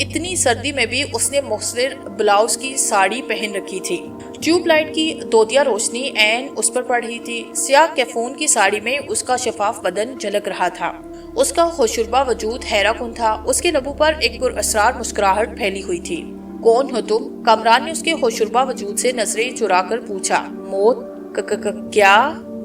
اتنی سردی میں بھی اس نے مختصر بلاؤز کی ساڑی پہن رکھی تھی۔ ٹیوب لائٹ کی دودیا روشنی عین اس پر پڑ رہی تھی۔ سیاہ کیفون کی ساڑی میں اس کا شفاف بدن جھلک رہا تھا۔ اس کا خوشربا وجود حیرت کن تھا۔ اس کے لبوں پر ایک پراسرار مسکراہٹ پھیلی ہوئی تھی۔ کون ہو تم؟ کامران نے اس کے خوشربا وجود سے نظریں چرا کر پوچھا۔ موت؟ کیا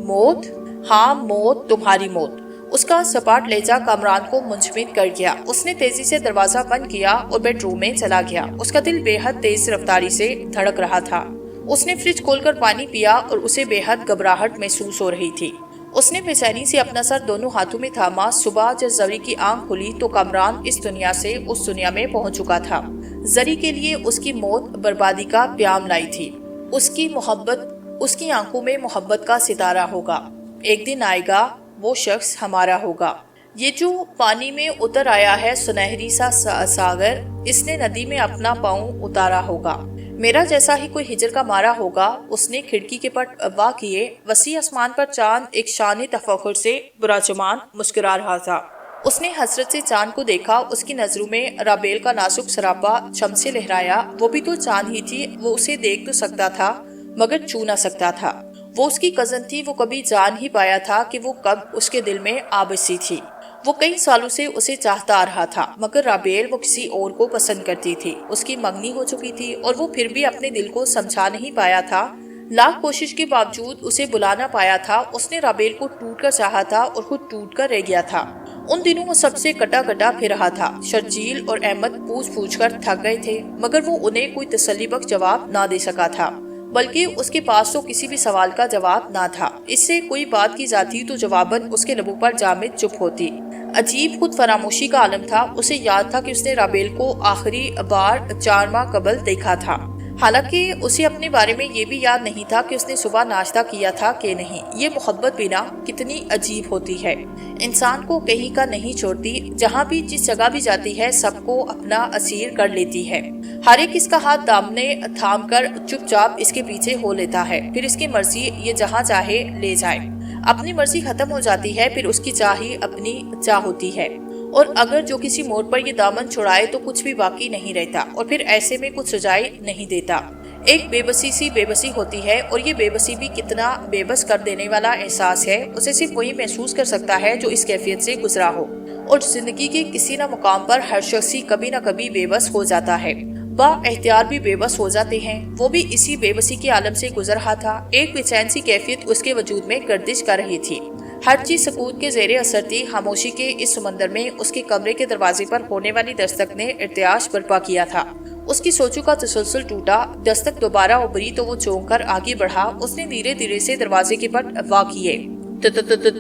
موت؟ ہاں موت، تمہاری موت۔ اس کا سپاٹ لہجہ کامران کو منجمد کر گیا۔ اس نے تیزی سے دروازہ بند کیا اور بیڈ روم میں چلا گیا۔ اس کا دل بے حد تیز رفتاری سے دھڑک رہا تھا۔ اس نے فریج کھول کر پانی پیا اور اسے بے حد گھبراہٹ محسوس ہو رہی تھی۔ اس نے بے چینی سے اپنا سر دونوں ہاتھوں میں تھاما۔ صبح جب زری کی آنکھ کھلی تو کامران اس دنیا سے اس دنیا میں پہنچ چکا تھا۔ زری کے لیے اس کی موت بربادی کا پیام لائی تھی۔ اس کی محبت، اس کی آنکھوں میں محبت کا ستارہ ہوگا۔ ایک دن آئے گا، وہ شخص ہمارا ہوگا۔ یہ جو پانی میں اتر آیا ہے سنہری سا ساگر، اس نے ندی میں اپنا پاؤں اتارا ہوگا۔ میرا جیسا ہی کوئی ہجر کا مارا ہوگا۔ اس نے کھڑکی کے پٹ وا کیے۔ وسیع آسمان پر چاند ایک شان تفخر سے براجمان مسکرا رہا تھا۔ اس نے حسرت سے چاند کو دیکھا۔ اس کی نظروں میں رابیل کا نازک سراپا چھم سے لہرایا۔ وہ بھی تو چاند ہی تھی۔ وہ اسے دیکھ تو سکتا تھا مگر چھو نہ سکتا تھا۔ وہ اس کی کزن تھی۔ وہ کبھی جان ہی پایا تھا کہ وہ کب اس کے دل میں آ بسی تھی۔ وہ کئی سالوں سے اسے چاہتا آ رہا تھا مگر رابیل وہ کسی اور کو پسند کرتی تھی۔ اس کی منگنی ہو چکی تھی اور وہ پھر بھی اپنے دل کو سمجھا نہیں پایا تھا۔ لاکھ کوشش کے باوجود اسے بلا نہ پایا تھا۔ اس نے رابیل کو ٹوٹ کر چاہا تھا اور خود ٹوٹ کر رہ گیا تھا۔ ان دنوں وہ سب سے کٹا پھر رہا تھا۔ شرجیل اور احمد پوچھ کر تھک گئے تھے مگر وہ انہیں کوئی تسلی بخش جواب نہ دے سکا تھا، بلکہ اس کے پاس تو کسی بھی سوال کا جواب نہ تھا۔ اس سے کوئی بات کی جاتی تو جواباً اس کے لبوں پر جامد چپ ہوتی۔ عجیب خود فراموشی کا عالم تھا۔ اسے یاد تھا کہ اس نے رابیل کو آخری بار 4 ماہ قبل دیکھا تھا، حالانکہ اسے اپنے بارے میں یہ بھی یاد نہیں تھا کہ اس نے صبح ناشتہ کیا تھا کہ نہیں۔ یہ محبت بنا کتنی عجیب ہوتی ہے، انسان کو کہیں کا نہیں چھوڑتی، جہاں بھی جس جگہ بھی جاتی ہے سب کو اپنا اسیر کر لیتی ہے۔ ہر ایک اس کا ہاتھ دامنے تھام کر چپ چاپ اس کے پیچھے ہو لیتا ہے، پھر اس کی مرضی یہ جہاں چاہے لے جائے۔ اپنی مرضی ختم ہو جاتی ہے، پھر اس کی چاہ ہی اپنی چاہ ہوتی ہے، اور اگر جو کسی موڑ پر یہ دامن چھڑائے تو کچھ بھی باقی نہیں رہتا، اور پھر ایسے میں کچھ سجائی نہیں دیتا۔ ایک بے بسی سی بے بسی ہوتی ہے، اور یہ بے بسی بھی کتنا بے بس کر دینے والا احساس ہے، اسے صرف وہی محسوس کر سکتا ہے جو اس کیفیت سے گزرا ہو۔ اور زندگی کے کسی نہ مقام پر ہر شخص کبھی نہ کبھی بے بس ہو جاتا ہے، با اختیار بھی بے بس ہو جاتے ہیں۔ وہ بھی اسی بے بسی کے عالم سے گزر رہا تھا۔ ایک بے چین سی کیفیت اس کے وجود میں گردش کر رہی تھی، ہر چیز سکوت کے زیر اثر تھی۔ خاموشی کے اس سمندر میں اس کے کمرے کے دروازے پر ہونے والی دستک نے ارتعاش برپا کیا تھا۔ اس کی سوچوں کا تسلسل ٹوٹا۔ دستک دوبارہ ابھری تو وہ چونک کر آگے بڑھا۔ اس نے دھیرے دھیرے سے دروازے کے پٹ وا کیے۔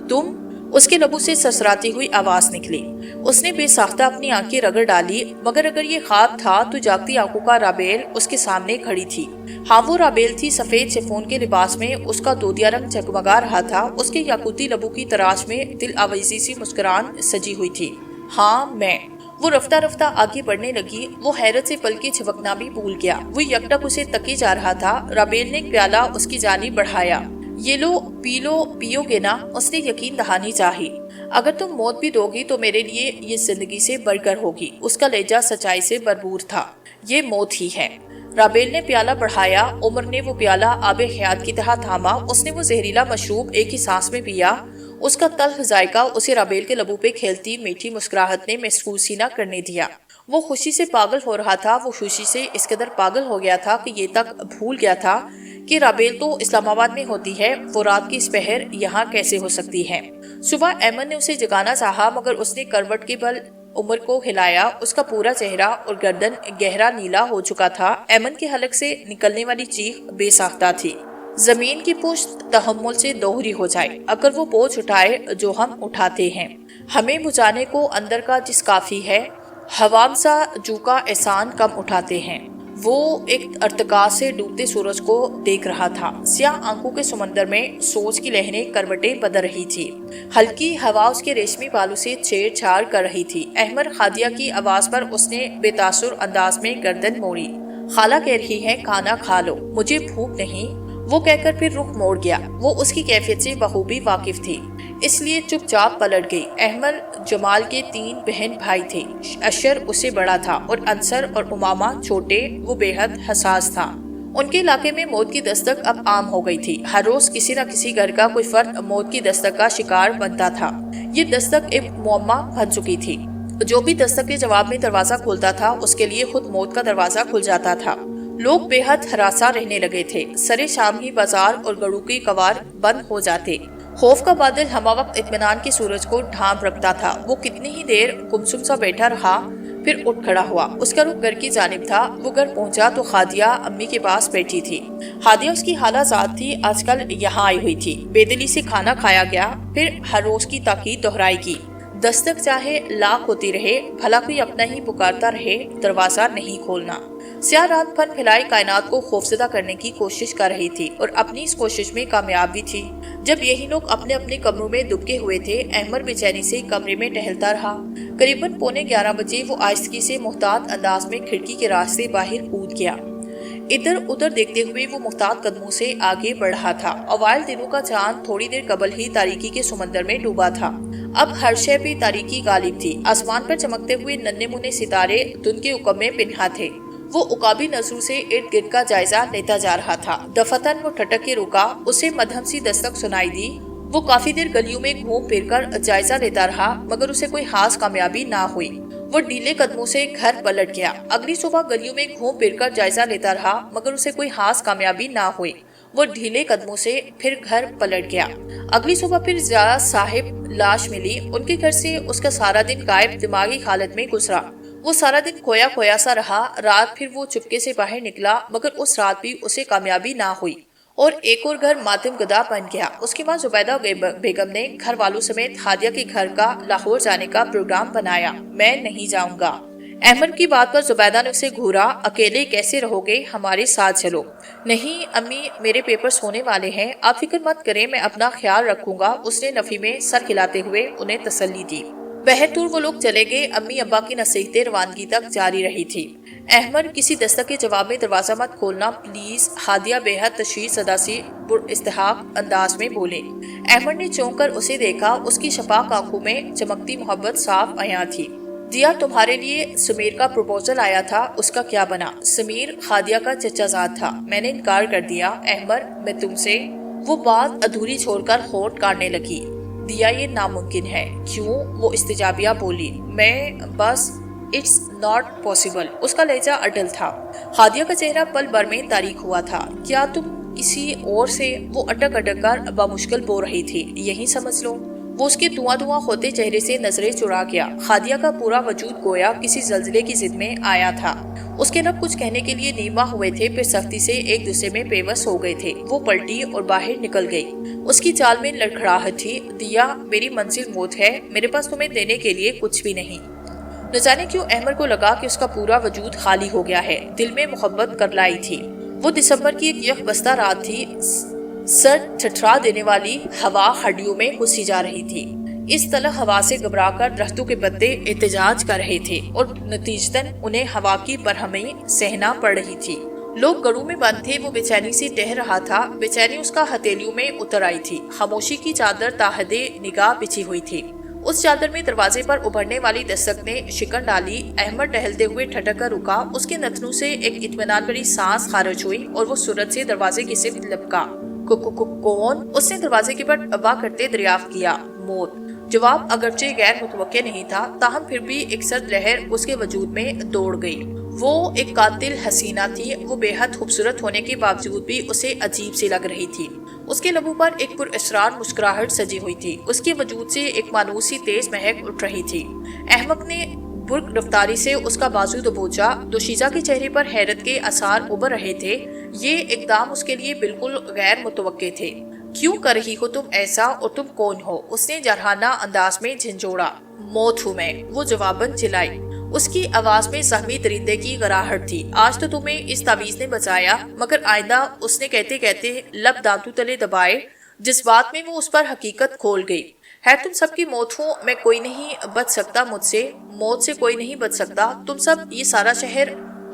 تم؟ اس کے لبوں سے سسراتی ہوئی آواز نکلی۔ اس نے بے ساختہ اپنی آنکھیں رگڑ ڈالی، مگر اگر یہ خواب تھا تو جاگتی آنکھوں کا رابیل اس کے سامنے کھڑی تھی۔ ہاں وہ رابیل تھی، سفید شفون کے لباس میں اس کا دودیا رنگ جگمگا رہا تھا۔ اس کے یاقوتی لبوں کی تراش میں دل آویزی سی مسکران سجی ہوئی تھی۔ ہاں میں۔ وہ رفتہ رفتہ آگے بڑھنے لگی۔ وہ حیرت سے پلکیں جھپکنا بھی بھول گیا۔ وہ یکٹک اسے تکے جا رہا تھا۔ رابیل نے ایک پیالہ اس کی جانب بڑھایا۔ یہ لو، پیو گے نا؟ اس نے یقین دہانی چاہی۔ اگر تم موت بھی دو گی تو میرے لیے یہ زندگی سے بڑھ کر ہوگی۔ اس کا لہجہ سچائی سے بھرپور تھا۔ یہ موت ہی ہے۔ رابیل نے پیالہ بڑھایا۔ عمر نے وہ پیالہ آب حیات کی طرح تھاما۔ اس نے وہ زہریلا مشروب ایک ہی سانس میں پیا۔ اس کا تلخ ذائقہ اسے رابیل کے لبوں پہ کھیلتی میٹھی مسکراہٹ نے محسوس ہی نہ کرنے دیا۔ وہ خوشی سے پاگل ہو رہا تھا۔ وہ خوشی سے اس قدر پاگل ہو گیا تھا کہ یہ تک بھول گیا تھا کہ رابیل تو اسلام آباد میں ہوتی ہے، وہ رات کی اس پہر یہاں کیسے ہو سکتی ہے۔ صبح ایمن نے اسے جگانا چاہا مگر اس نے کروٹ کے بل عمر کو ہلایا۔ اس کا پورا چہرہ اور گردن گہرا نیلا ہو چکا تھا۔ ایمن کے حلق سے نکلنے والی چیخ بے ساختہ تھی۔ زمین کی پشت تحمل سے دوہری ہو جائے اگر وہ بوجھ اٹھائے جو ہم اٹھاتے ہیں، ہمیں بجانے کو اندر کا جس کافی ہے، حوام سا جو کا احسان کم اٹھاتے ہیں۔ وہ ایک ارتقاء سے ڈوبتے سورج کو دیکھ رہا تھا۔ سیاہ آنکھوں کے سمندر میں سوچ کی لہریں کروٹیں بدل رہی تھی۔ ہلکی ہوا اس کے ریشمی بالوں سے چھیڑ چھاڑ کر رہی تھی۔ احمد خادیہ کی آواز پر اس نے بے تاثر انداز میں گردن موڑی۔ خالہ کہہ رہی ہے کھانا کھا لو، مجھے بھوک نہیں، وہ کہہ کر پھر رخ موڑ گیا۔ وہ اس کی کیفیت سے بخوبی واقف تھی۔ اس لیے چپ چاپ پلٹ گئی۔ احمد جمال کے 3 بہن بھائی تھے۔ اشر اس سے بڑا تھا اور انصر اور امامہ چھوٹے، وہ بے حد حساس تھا۔ ان کے علاقے میں موت کی دستک اب عام ہو گئی تھی۔ ہر روز کسی نہ کسی گھر کا کوئی فرد موت کی دستک کا شکار بنتا تھا۔ یہ دستک ایک معمہ بن چکی تھی۔ جو بھی دستک کے جواب میں دروازہ کھولتا تھا اس کے لیے خود موت کا دروازہ کھل جاتا تھا۔ لوگ بے حد ہراساں رہنے لگے تھے۔ سرے شام ہی بازار اور گڑوں کے کوار بند ہو جاتے۔ خوف کا بادل ہمہ وقت اطمینان کے سورج کو ڈھانپ رکھتا تھا۔ وہ کتنی ہی دیر گمسم سا بیٹھا رہا، پھر اٹھ کھڑا ہوا۔ اس کا رخ گھر کی جانب تھا۔ وہ گھر پہنچا تو ہادیہ امی کے پاس بیٹھی تھی۔ ہادیہ اس کی خالہ زاد تھی، آج کل یہاں آئی ہوئی تھی۔ بے دلی سے کھانا کھایا گیا، پھر ہر روز کی تاکید دہرائی گی۔ دستک چاہے لاکھ ہوتی رہے، بھلا کوئی اپنا ہی پکارتا رہے، دروازہ نہیں کھولنا۔ سیاہ رات پھن پھیلائی کائنات کو خوفزدہ کرنے کی کوشش کر رہی تھی اور اپنی اس کوشش میں کامیاب بھی تھی۔ جب یہی لوگ اپنے اپنے کمروں میں دبکے ہوئے تھے، احمد بے چینی سے کمرے میں ٹہلتا رہا۔ قریباً 11:15 بجے وہ آہستگی سے محتاط انداز میں کھڑکی کے راستے باہر کود گیا۔ ادھر ادھر دیکھتے ہوئے وہ محتاط قدموں سے آگے بڑھ رہا تھا۔ اوائل دنوں کا چاند تھوڑی دیر قبل ہی تاریکی کے سمندر میں ڈوبا تھا۔ اب ہر شے پہ تاریکی غالب تھی۔ آسمان پر چمکتے ہوئے ننھے منھے ستارے دھند کے عقب میں پنہاں تھے۔ وہ عقابی نظروں سے ارد گرد کا جائزہ لیتا جا رہا تھا۔ دفتن وہ ٹھٹک کے رکا، اسے مدھم سی دستک سنائی دی۔ وہ کافی دیر گلیوں میں گھوم پھر کر جائزہ لیتا رہا، مگر اسے کوئی خاص کامیابی نہ ہوئی۔ وہ ڈھیلے قدموں سے گھر پلٹ گیا۔ اگلی صبح گلیوں میں گھوم پھر کر جائزہ لیتا رہا، مگر اسے کوئی خاص کامیابی نہ ہوئی۔ وہ ڈھیلے قدموں سے پھر گھر پلٹ گیا۔ اگلی صبح پھر ضیاء صاحب لاش ملی۔ ان کے گھر سے اس کا سارا دن غائب دماغی حالت میں گزرا۔ وہ سارا دن کھویا کھویا سا رہا۔ رات پھر وہ چپکے سے باہر نکلا، مگر اس رات بھی اسے کامیابی نہ ہوئی اور ایک اور گھر ماتم گدا بن گیا۔ اس کے بعد زبیدہ بیگم نے گھر والوں سمیت ہادیہ کے گھر کا لاہور جانے کا پروگرام بنایا۔ میں نہیں جاؤں گا۔ احمد کی بات پر زبیدہ نے اسے گھورا۔ اکیلے کیسے رہو گے؟ ہمارے ساتھ چلو۔ نہیں امی، میرے پیپرز ہونے والے ہیں، آپ فکر مت کریں، میں اپنا خیال رکھوں گا۔ اس نے نفی میں سر ہلاتے ہوئے انہیں تسلی دی۔ بہرطور وہ لوگ چلے گئے۔ امی ابا کی نصیحتیں روانگی تک جاری رہی تھی۔ احمد، کسی دستک کے جواب میں دروازہ مت کھولنا پلیز، ہادیہ بے حد تشویش زدہ سی پراستحقاق انداز میں بولے۔ احمد نے چونک کر اسے دیکھا۔ اس کی شفاف آنکھوں میں چمکتی محبت صاف عیاں تھی۔ دیا، تمہارے لیے سمیر کا پروپوزل آیا تھا، اس کا کیا بنا؟ سمیر ہادیہ کا چچا زاد تھا، میں نے انکار کر دیا۔ احمد، میں تم سے… وہ بات ادھوری چھوڑ کر ہونٹ کاٹنے لگی۔ دیا، یہ ناممکن ہے۔ کیوں؟ وہ استجابیہ بولی۔ میں بس… اٹس ناٹ پاسبل۔ اس کا لہجہ اٹل تھا۔ ہادیہ کا چہرہ پل بھر میں تاریک ہوا تھا۔ کیا تم کسی اور سے… وہ اٹک اٹک کر بامشکل بول رہی تھی۔ یہی سمجھ لو۔ وہ اس کے دھواں دھواں ہوتے چہرے سے نظریں چرا گیا۔ ہادیہ کا پورا وجود گویا کسی زلزلے کی ضد میں آیا تھا۔ اس کے لب کچھ کہنے کے لیے نیما ہوئے تھے، پھر سختی سے ایک دوسرے میں پیوست ہو گئے تھے۔ وہ پلٹی اور باہر نکل گئی۔ اس کی چال میں لڑکھڑاہٹ تھی۔ دیا، میری منزل موت ہے، میرے پاس تمہیں دینے کے لیے کچھ بھی نہیں۔ نہ جانے کیوں احمد کو لگا کہ اس کا پورا وجود خالی ہو گیا ہے۔ دل میں محبت کرلائی تھی۔ وہ دسمبر کی ایک یک بستہ رات تھی۔ سر ٹھٹھرا دینے والی ہوا ہڈیوں میں گھسی جا رہی تھی۔ اس طلح ہوا سے گھبرا کر درختوں کے پتے احتجاج کر رہے تھے اور نتیجتاً انہیں ہوا کی برہمی سہنا پڑ رہی تھی۔ لوگ گڑوں میں بند تھے۔ وہ بے چینی سے ٹہل رہا تھا۔ بے چینی اس کا ہتھیلیوں میں اتر آئی تھی۔ خاموشی کی چادر تاحد نگاہ بچھی ہوئی تھی۔ اس چادر میں دروازے پر ابھرنے والی دستک نے شکن ڈالی۔ احمد ٹہلتے ہوئے ٹھٹک کر رکا۔ اس کے نتنوں سے ایک اطمینان بھری سانس خارج ہوئی اور وہ سرعت سے دروازے کی سمت لپکا۔ کون؟ اس نے دروازے کے پر ابا کرتے دریافت کیا۔ موت۔ جواب اگرچہ غیر متوقع نہیں تھا، تاہم پھر بھی ایک سرد لہر اس کے وجود میں دوڑ گئی۔ وہ ایک قاتل حسینہ تھی۔ وہ بے حد خوبصورت ہونے کے باوجود بھی اسے عجیب سی لگ رہی تھی۔ اس کے لبوں پر ایک پراسرار مسکراہٹ سجی ہوئی تھی۔ اس کے وجود سے ایک مانوسی تیز مہک اٹھ رہی تھی۔ احمد نے برق رفتاری سے اس کا بازو دبوچا۔ دوشیزہ کے چہرے پر حیرت کے آثار ابھر رہے تھے۔ یہ اقدام اس کے لیے بالکل غیر متوقع تھے۔ کیوں کر رہی ہو تم ایسا، اور تم کون ہو؟ اس نے جرحانہ انداز میں جھنجھوڑا۔ موت ہوں میں، وہ جواباً چلائی۔ اس کی آواز میں سہمی درندے کی گراہٹ تھی۔ آج تو تمہیں اس تعویذ نے بچایا، مگر آئندہ… اس نے کہتے کہتے لب دانتوں تلے دبائے۔ جذبات میں وہ اس پر حقیقت کھول گئی۔ ہے تم سب کی موت ہوں، میں کوئی نہیں بچ سکتا مجھ سے، موت سے کوئی نہیں بچ سکتا۔ تم سب، یہ سارا شہر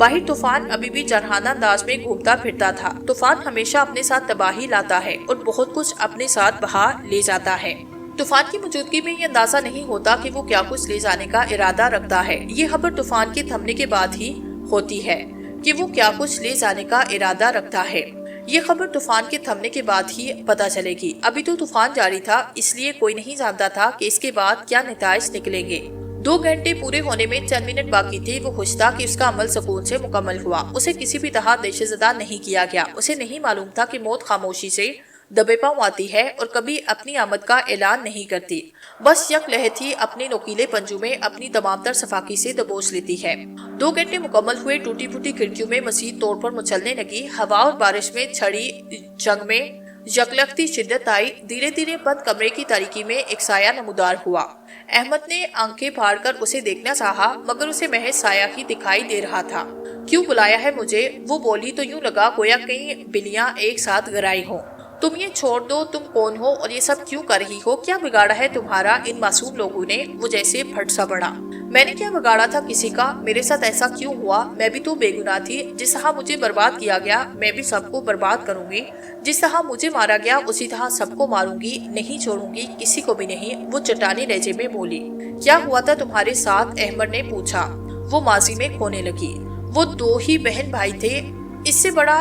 باہر طوفان ابھی بھی جارحانہ انداز میں گھومتا پھرتا تھا۔ طوفان ہمیشہ اپنے ساتھ تباہی لاتا ہے اور بہت کچھ اپنے ساتھ بہا لے جاتا ہے۔ طوفان کی موجودگی میں یہ اندازہ نہیں ہوتا کہ وہ کیا کچھ لے جانے کا ارادہ رکھتا ہے۔ یہ خبر طوفان کے تھمنے کے بعد ہی ہوتی ہے کہ وہ کیا کچھ لے جانے کا ارادہ رکھتا ہے۔ یہ خبر طوفان کے تھمنے کے بعد ہی پتہ چلے گی۔ ابھی تو طوفان جاری تھا، اس لیے کوئی نہیں جانتا تھا کہ اس کے بعد کیا نتائج نکلیں گے۔ 2 گھنٹے پورے ہونے میں چند منٹ باقی تھے۔ وہ خوش تھا کہ اس کا عمل سکون سے مکمل ہوا۔ اسے کسی بھی طرح دہشت زدہ نہیں کیا گیا۔ اسے نہیں معلوم تھا کہ موت خاموشی سے دبے پاؤں آتی ہے اور کبھی اپنی آمد کا اعلان نہیں کرتی، بس یک لہت ہی اپنے نوکیلے پنجوں میں اپنی تمام تر صفاقی سے دبوچ لیتی ہے۔ 2 گھنٹے مکمل ہوئے۔ ٹوٹی پھوٹی کھڑکیوں میں مزید طور پر مچلنے لگی۔ ہوا اور بارش میں چھڑی جنگ میں یکلختی شدت آئی۔ دھیرے دھیرے بند کمرے کی تاریکی میں ایک سایہ نمودار ہوا۔ احمد نے آنکھیں پھاڑ کر اسے دیکھنا چاہا، مگر اسے محض سایہ ہی دکھائی دے رہا تھا۔ کیوں بلایا ہے مجھے؟ وہ بولی تو یوں لگا گویا کئی بلیاں ایک ساتھ گرائی ہوں۔ تم یہ چھوڑ دو، تم کون ہو اور یہ سب کیوں کر رہی ہو؟ کیا بگاڑا ہے تمہارا ان معصوم لوگوں نے؟ وہ جیسے پھٹ سا پڑا۔ میں نے کیا بگاڑا تھا کسی کا؟ میرے ساتھ ایسا کیوں ہوا؟ میں بھی تو بے گناہ تھی۔ جس طرح مجھے برباد کیا گیا میں بھی سب کو برباد کروں گی، جس طرح مجھے مارا گیا اسی طرح سب کو ماروں گی، نہیں چھوڑوں گی کسی کو بھی نہیں۔ وہ چٹانی لہجے میں بولی۔ کیا ہوا تھا تمہارے ساتھ؟ احمد نے پوچھا۔ وہ ماضی میں کھونے لگی۔ وہ 2 ہی بہن بھائی تھے، اس سے بڑا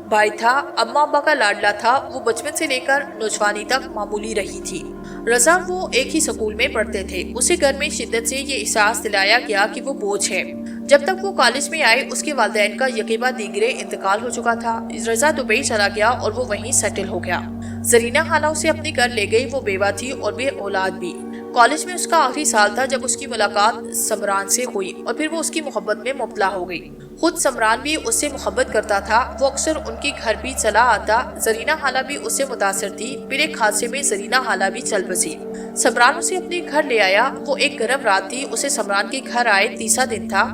بھائی تھا، اماں ابا کا لاڈلا تھا۔ وہ بچپن سے لے کر نوجوانی تک معمولی رہی تھی۔ رضا وہ ایک ہی سکول میں پڑھتے تھے۔ اسے گھر میں شدت سے یہ احساس دلایا گیا کہ وہ بوجھ ہے۔ جب تک وہ کالج میں آئے اس کے والدین کا یکے بعد دیگرے انتقال ہو چکا تھا۔ رضا دبئی چلا گیا اور وہ وہیں سیٹل ہو گیا۔ زرینہ خالہ اسے اپنے گھر لے گئی۔ وہ بیوہ تھی اور بے اولاد بھی۔ کالج میں اس کا آخری سال تھا جب اس کی ملاقات سمران سے ہوئی اور پھر وہ اس کی محبت میں مبتلا ہو گئی۔ خود سمران بھی اس سے محبت کرتا تھا۔ وہ اکثر ان کے گھر بھی چلا آتا۔ زرینہ خالہ بھی اس سے متاثر تھی۔ پھر ایک حادثے میں زرینہ خالہ بھی چل بسی۔ سمران اسے اپنے گھر لے آیا۔ وہ ایک گرم رات تھی۔ اسے سمران کے گھر آئے 3واں دن تھا۔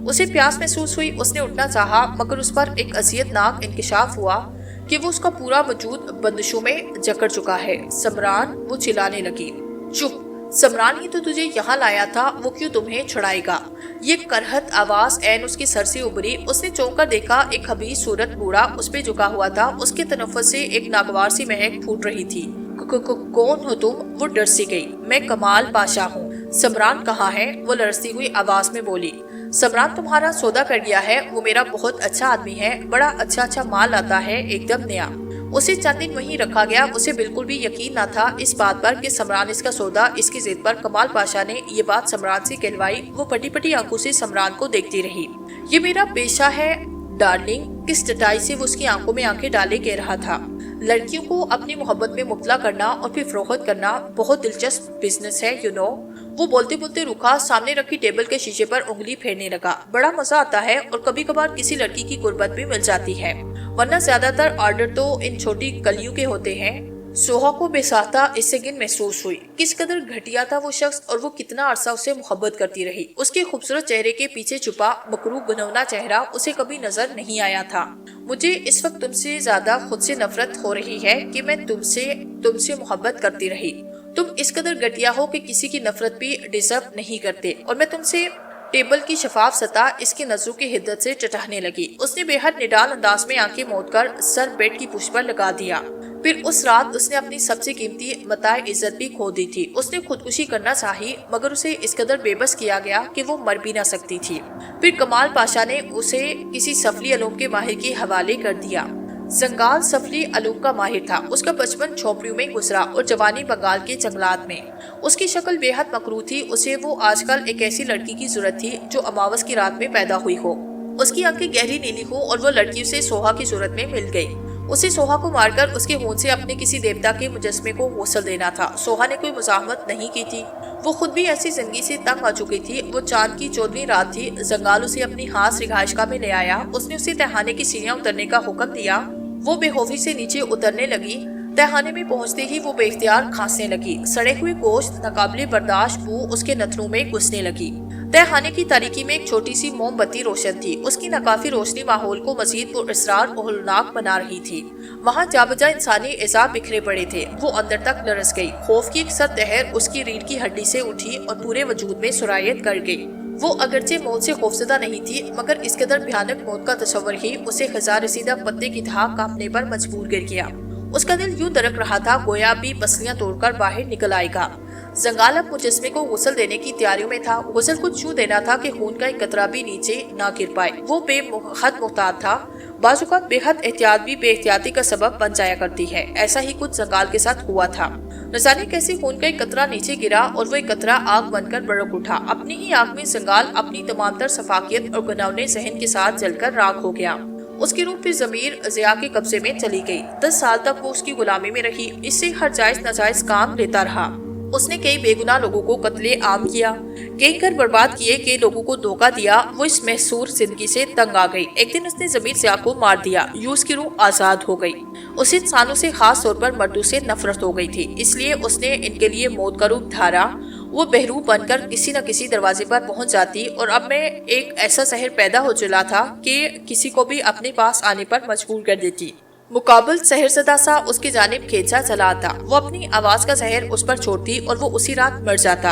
اسے پیاس محسوس ہوئی۔ اس نے اٹھنا چاہا مگر اس پر ایک اذیت ناک انکشاف ہوا کہ وہ اس کا پورا وجود بندشوں میں جکڑ چکا ہے۔ سمران، وہ چلانے لگی۔ چپ! سمران ہی تو تجھے یہاں لایا تھا، وہ کیوں تمہیں چھڑائے گا؟ یہ کرہت آواز عین اس کے سر سے ابری۔ اس نے چونک کر دیکھا، ایک خبیث صورت بوڑھا اس پہ جھکا ہوا تھا۔ اس کے تنفس سے ایک ناگوار سی مہک پھوٹ رہی تھی۔ کون ہو تم؟ وہ ڈر سی گئی۔ میں کمال پاشا ہوں۔ سمران کہاں ہے؟ وہ لرزتی ہوئی آواز میں بولی۔ سمران تمہارا سودا کر گیا ہے۔ وہ میرا بہت اچھا آدمی ہے، بڑا اچھا مال لاتا ہے، ایک دم نیا۔ اسے چند دن وہیں رکھا گیا۔ اسے بالکل بھی یقین نہ تھا اس بات پر کہ سمران اس کا سودا، اس کی ضد پر کمال پاشا نے یہ بات سمران سے کہلوائی۔ وہ پٹی پٹی آنکھوں سے سمران کو دیکھتی رہی۔ یہ میرا پیشہ ہے ڈارلنگ، کس ٹٹائی سے وہ اس کی آنکھوں میں آنکھیں ڈالے کہہ رہا تھا۔ لڑکیوں کو اپنی محبت میں مبتلا کرنا اور پھر فروخت کرنا بہت دلچسپ بزنس ہے، وہ بولتے بولتے رکا، سامنے رکھی ٹیبل کے شیشے پر انگلی پھیرنے لگا۔ بڑا مزہ آتا ہے اور کبھی کبھار کسی لڑکی کی قربت بھی مل جاتی ہے، ورنہ زیادہ تر آرڈر تو ان چھوٹی گلیوں کے ہوتے ہیں۔ سوہا کو بے ساختہ اس سے گن محسوس ہوئی۔ کس قدر گھٹیا تھا وہ شخص اور وہ کتنا عرصہ اسے محبت کرتی رہی۔ اس کے خوبصورت چہرے کے پیچھے چھپا مکروہ گنونا چہرہ اسے کبھی نظر نہیں آیا تھا۔ مجھے اس وقت تم سے زیادہ خود سے نفرت ہو رہی ہے کہ میں تم سے محبت کرتی رہی۔ تم اس قدر گھٹیا ہو کہ کسی کی نفرت بھی ڈیزرو نہیں کرتے، اور میں تم سے ٹیبل کی شفاف سطح اس کی نظروں کی حدت سے چٹانے لگی۔ اس نے بے حد نڈال انداز میں آنکھیں موند کر سر بیڈ کی پشت پر لگا دیا۔ پھر اس رات اس نے اپنی سب سے قیمتی متاع عزت بھی کھو دی تھی۔ اس نے خودکشی کرنا چاہی مگر اسے اس قدر بے بس کیا گیا کہ وہ مر بھی نہ سکتی تھی۔ پھر کمال پاشا نے اسے کسی سفلی علوم کے ماہر کے حوالے کر دیا۔ زنگال سفلی علوم کا ماہر تھا۔ اس کا بچپن جھونپڑیوں میں گزرا اور جوانی بنگال کے جنگلات میں۔ اس کی شکل بے حد مکروہ تھی۔ اسے وہ آج کل ایک ایسی لڑکی کی ضرورت تھی جو اماوس کی رات میں پیدا ہوئی ہو، اس کی آنکھیں گہری نیلی ہو اور وہ لڑکی اسے سوہا کی صورت میں مل گئی۔ اسے سوہا کو مار کر اس کے خون سے اپنے کسی دیوتا کے مجسمے کو غسل دینا تھا۔ سوہا نے کوئی مزاحمت نہیں کی تھی۔ وہ خود بھی ایسی زندگی سے تنگ آ چکی تھی۔ وہ چاند کی 14ویں رات تھی۔ زنگال اسے اپنی خاص رہائش گاہ میں لے آیا۔ اس نے اسے تہانے کی سیڑھیاں اترنے کا حکم دیا۔ وہ بے خوفی سے نیچے اترنے لگی۔ تہانے میں پہنچتے ہی وہ بے اختیار کھانسنے لگی۔ سڑے ہوئے گوشت ناقابل برداشت بو اس کے نتنوں میں گھسنے لگی۔ تہانے کی تاریکی میں ایک چھوٹی سی موم بتی روشن تھی۔ اس کی ناکافی روشنی ماحول کو مزید پراسرار اور ہولناک بنا رہی تھی۔ وہاں جا بجا انسانی اعضاء بکھرے پڑے تھے۔ وہ اندر تک لرز گئی۔ خوف کی ایک سرد لہر اس کی ریڑھ کی ہڈی سے اٹھی اور پورے وجود میں سرایت کر گئی۔ وہ اگرچہ موت سے خوفزدہ نہیں تھی مگر اس قدر بھیانک موت کا تصور ہی اسے خزاں رسیدہ پتے کی طرح کانپنے پر مجبور کر گیا۔ اس کا دل یوں دھڑک رہا تھا گویا بھی پسلیاں توڑ کر باہر نکل آئے گا۔ زنگال اب مجسمے کو غسل دینے کی تیاریوں میں تھا۔ غسل کو چھو دینا تھا کہ خون کا ایک قطرہ بھی نیچے نہ گر پائے۔ وہ بے حد محتاط تھا۔ بعض اوقات بے حد احتیاط بھی بے احتیاطی کا سبب بن جایا کرتی ہے۔ ایسا ہی کچھ زنگال کے ساتھ ہوا تھا۔ نہ جانے کیسے خون کا ایک قطرہ نیچے گرا اور وہ ایک قطرہ آگ بن کر بڑک اٹھا۔ اپنی ہی آگ میں زنگال اپنی تمام تر شفافیت اور گناونے ذہن کے ساتھ جل کر راکھ ہو گیا۔ اس کی روح پھر ضمیر ضیاء کے قبضے میں چلی گئی۔ 10 سال تک وہ اس کی غلامی میں رہی، اس سے ہر جائز ناجائز کام لیتا رہا۔ اس نے کئی بے گناہ لوگوں کو قتل عام کیا، کئی گھر برباد کیے، کئی لوگوں کو دھوکہ دیا۔ وہ اس محصور زندگی سے تنگ آ گئی۔ ایک دن اس نے ضمیر ضیاء کو مار دیا، یوں اس کی روح آزاد ہو گئی۔ اسے انسانوں سے خاص طور پر مردوں سے نفرت ہو گئی تھی، اس لیے اس نے ان کے لیے موت کا روپ دھارا۔ وہ بہروپ بن کر کسی نہ کسی دروازے پر پہنچ جاتی اور اب میں ایک ایسا زہر پیدا ہو چلا تھا کہ کسی کو بھی اپنے پاس آنے پر مجبور کر دیتی۔ مقابل سحر زدہ سا اس کی جانب کھینچا چلا آتا۔ وہ اپنی آواز کا زہر اس پر چھوڑتی اور وہ اسی رات مر جاتا۔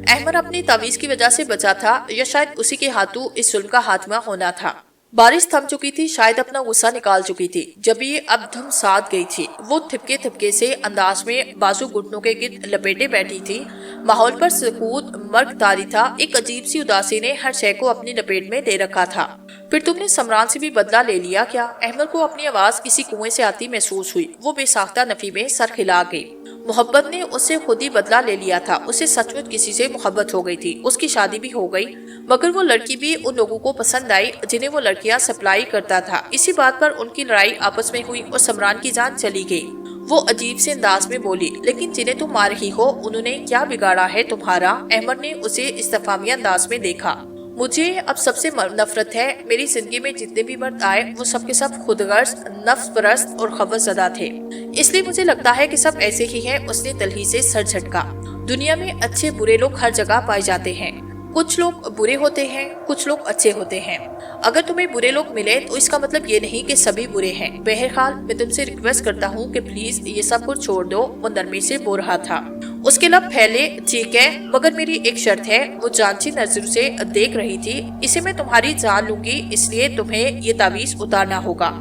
احمد اپنی تعویذ کی وجہ سے بچا تھا یا شاید اسی کے ہاتھوں اس ظلم کا خاتمہ ہونا تھا۔ بارش تھم چکی تھی، شاید اپنا غصہ نکال چکی تھی، جب یہ اب دھم ساتھ گئی تھی۔ وہ تھپکے تھپکے سے انداز میں بازو گھٹنوں کے گرد لپیٹے بیٹھی تھی۔ ماحول پر سکوت مرگ طاری تھا۔ ایک عجیب سی اداسی نے ہر شے کو اپنی لپیٹ میں لے رکھا تھا۔ پھر تم نے سمران سے بھی بدلہ لے لیا کیا؟ احمد کو اپنی آواز کسی کنویں سے آتی محسوس ہوئی۔ وہ بے ساختہ نفی میں سر ہلا گئی۔ محبت نے اس سے خود ہی بدلہ لے لیا تھا۔ اسے سچ مچ کسی سے محبت ہو گئی تھی۔ اس کی شادی بھی ہو گئی، مگر وہ لڑکی بھی ان لوگوں کو پسند آئی جنہیں وہ لڑکیاں سپلائی کرتا تھا۔ اسی بات پر ان کی لڑائی آپس میں ہوئی اور سمران کی جان چلی گئی۔ وہ عجیب سے انداز میں بولی، لیکن جنہیں تم مار رہی ہو انہوں نے کیا بگاڑا ہے تمہارا؟ احمد نے اسے استفہامیہ انداز میں دیکھا۔ مجھے اب سب سے نفرت ہے۔ میری زندگی میں جتنے بھی مرد آئے وہ سب کے سب خود غرض، نفس پرست اور خبث زدہ تھے، اس لیے مجھے لگتا ہے کہ سب ایسے ہی ہیں۔ اس نے تلخی سے سر جھٹکا۔ دنیا میں اچھے برے لوگ ہر جگہ پائے جاتے ہیں۔ کچھ لوگ برے ہوتے ہیں، کچھ لوگ اچھے ہوتے ہیں۔ اگر تمہیں برے لوگ ملے تو اس کا مطلب یہ نہیں کہ سبھی برے ہیں۔ بہرحال میں تم سے ریکویسٹ کرتا ہوں کہ پلیز یہ سب کچھ چھوڑ دو۔ وہ نرمی سے بول رہا تھا۔ اس کے لب پھیلے، ٹھیک ہے، مگر میری ایک شرط ہے۔ وہ جانچی نظر سے دیکھ رہی تھی۔ اسے میں تمہاری جان لوں گی، اس لیے تمہیں یہ تعویذ اتارنا ہوگا۔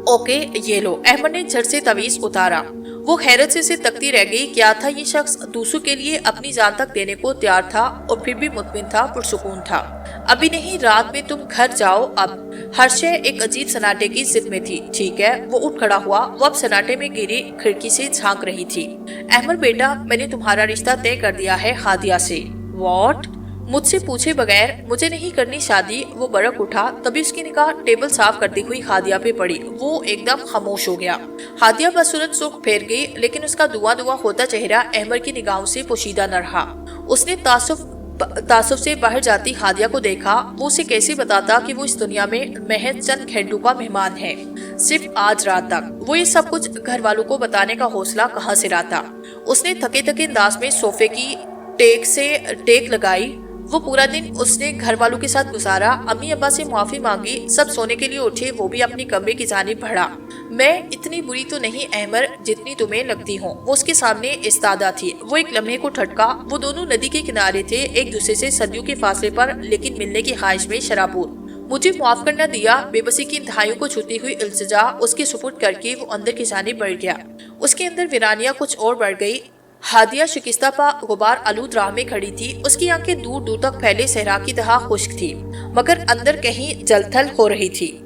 اوکے، یہ لو۔ احمد نے جھٹ سے تعویذ اتارا۔ وہ حیرت سے اسے تکتی رہ گئی۔ کیا تھا یہ شخص؟ دوسروں کے لیے اپنی جان تک دینے کو تیار تھا اور پھر بھی مطمئن تھا، پرسکون تھا۔ ابھی نہیں، رات میں تم گھر جاؤ اب۔ ہر شے ایک عجیب سناٹے کی ضد میں تھی۔ ٹھیک ہے، وہ اٹھ کھڑا ہوا۔ وہ اب سناٹے میں گری کھڑکی سے جھانک رہی تھی۔ احمد بیٹا، میں نے تمہارا رشتہ طے کر دیا ہے ہادیہ سے۔ واٹ؟ مجھ سے پوچھے بغیر؟ مجھے نہیں کرنی شادی۔ وہ برک اٹھا، تبھی اس کی نگاہ ٹیبل صاف کرتی ہوئی ہادیہ پہ پڑی۔ وہ ایک دم خاموش ہو گیا۔ ہادیہ بصورت سرخ پھیر گئی، لیکن اس کا دھواں دھواں ہوتا چہرہ احمد کی نگاہوں سے پوشیدہ نہ رہا۔ اس نے تعصب سے باہر جاتی ہادیہ کو دیکھا۔ وہ اسے کیسے بتاتا کہ وہ اس دنیا میں محض چند گھنٹوں کا مہمان ہے، صرف آج رات تک؟ وہ یہ سب کچھ گھر والوں کو بتانے کا حوصلہ کہاں سے لاتا؟ اس نے تھکے تھکے انداز میں صوفے کی ٹیک لگائی۔ وہ پورا دن اس نے گھر والوں کے ساتھ گزارا۔ امی ابا سے معافی مانگی، سب سونے کے لیے اٹھے، وہ بھی اپنی کمرے کی جانب بڑھا۔ میں اتنی بری تو نہیں احمد جتنی تمہیں لگتی ہوں۔ وہ اس کے سامنے استادہ تھی۔ وہ ایک لمحے کو ٹھٹکا۔ وہ دونوں ندی کے کنارے تھے، ایک دوسرے سے صدیوں کے فاصلے پر، لیکن ملنے کی خواہش میں شرابور۔ مجھے معاف کرنا دیا، بے بسی کی انتہائیوں کو چھوتی ہوئی التجا اس کے سپرد کر کے وہ اندر کی جانب بڑھ گیا۔ اس کے اندر ویرانیہ کچھ اور بڑھ گئی۔ ہادیہ شکستہ پا غبار آلود راہ میں کھڑی تھی۔ اس کی آنکھیں دور دور تک پھیلے صحرا کی طرح خشک تھی، مگر اندر کہیں جل تھل ہو رہی تھی۔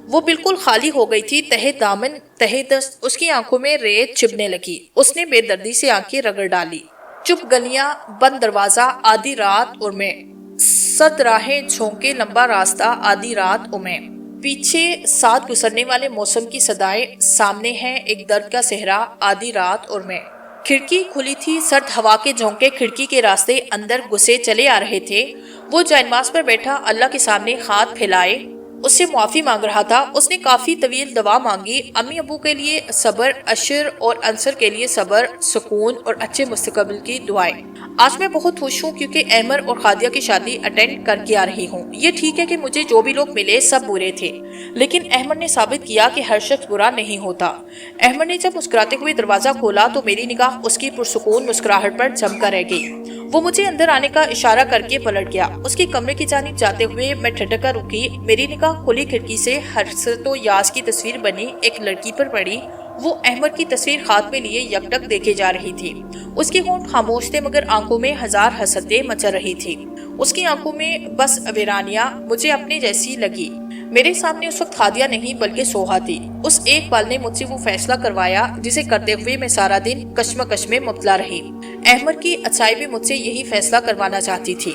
وہ بالکل خالی ہو گئی تھی، تہہ دامن تہہ دست۔ اس کی آنکھوں میں ریت چبھنے لگی۔ اس نے بے دردی سے آنکھیں رگڑ ڈالی۔ چپ گلیاں، بند دروازہ، آدھی رات اور میں، صد راہیں جھونکے لمبا راستہ، آدھی رات اور میں، پیچھے ساتھ گزرنے والے موسم کی صدائیں، سامنے ہے ایک درد کا صحرا، آدھی رات اور میں۔ کھڑکی کھلی تھی، سرد ہوا کے جھونکے کھڑکی کے راستے اندر گھسے چلے آ رہے تھے۔ وہ جائنماز پر بیٹھا اللہ کے سامنے ہاتھ پھیلائے اس سے معافی مانگ رہا تھا۔ اس نے کافی طویل دعا مانگی، امی ابو کے لیے صبر، اشر اور انصر کے لیے صبر، سکون اور اچھے مستقبل کی دعائیں۔ آج میں بہت خوش ہوں کیونکہ احمر اور خادیہ کی شادی اٹینڈ کر کے آ رہی ہوں۔ یہ ٹھیک ہے کہ مجھے جو بھی لوگ ملے سب برے تھے، لیکن احمر نے ثابت کیا کہ ہر شخص برا نہیں ہوتا۔ احمر نے جب مسکراتے ہوئے دروازہ کھولا تو میری نگاہ اس کی پرسکون مسکراہٹ پر جم کر رہ گئی۔ وہ مجھے اندر آنے کا اشارہ کر کے پلٹ گیا۔ اس کے کمرے کی جانب جاتے ہوئے میں ٹھٹک کر رکی۔ میری نگاہ کھلی کھڑکی سے حسرت و یاس کی تصویر بنی ایک لڑکی پر پڑی۔ وہ احمر کی تصویر ہاتھ میں لیے یکٹک دیکھے جا رہی تھی۔ اس کے ہونٹ خاموش تھے مگر آنکھوں میں ہزار حسرتیں مچل رہی تھی۔ اس کی آنکھوں میں بس ویرانیہ مجھے اپنے جیسی لگی۔ میرے سامنے اس وقت خادیہ نہیں بلکہ سوہا تھی۔ اس ایک پل نے مجھ سے وہ فیصلہ کروایا جسے کرتے ہوئے میں سارا دن کشمکش میں مبتلا رہی۔ احمر کی اچھائی بھی مجھ سے یہی فیصلہ کروانا چاہتی تھی،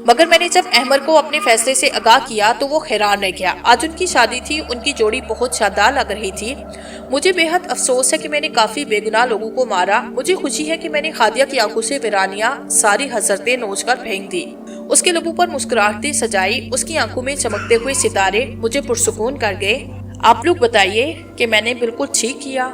مگر میں نے جب احمر کو اپنے فیصلے سے آگاہ کیا تو وہ حیران رہ گیا۔ آج ان کی شادی تھی، ان کی جوڑی بہت شاندار لگ رہی تھی۔ مجھے بے حد افسوس ہے کہ میں نے کافی بے گناہ لوگوں کو مارا۔ مجھے خوشی ہے کہ میں نے خادیہ کی آنکھوں سے ویرانیہ ساری حسرتیں نوچ کر پھینک دی۔ اس کے لبوں پر مسکراہٹیں سجائی، اس کی آنکھوں میں چمکتے ہوئے ستارے مجھے پرسکون کر گئے۔ آپ لوگ بتائیے کہ میں نے بالکل ٹھیک کیا؟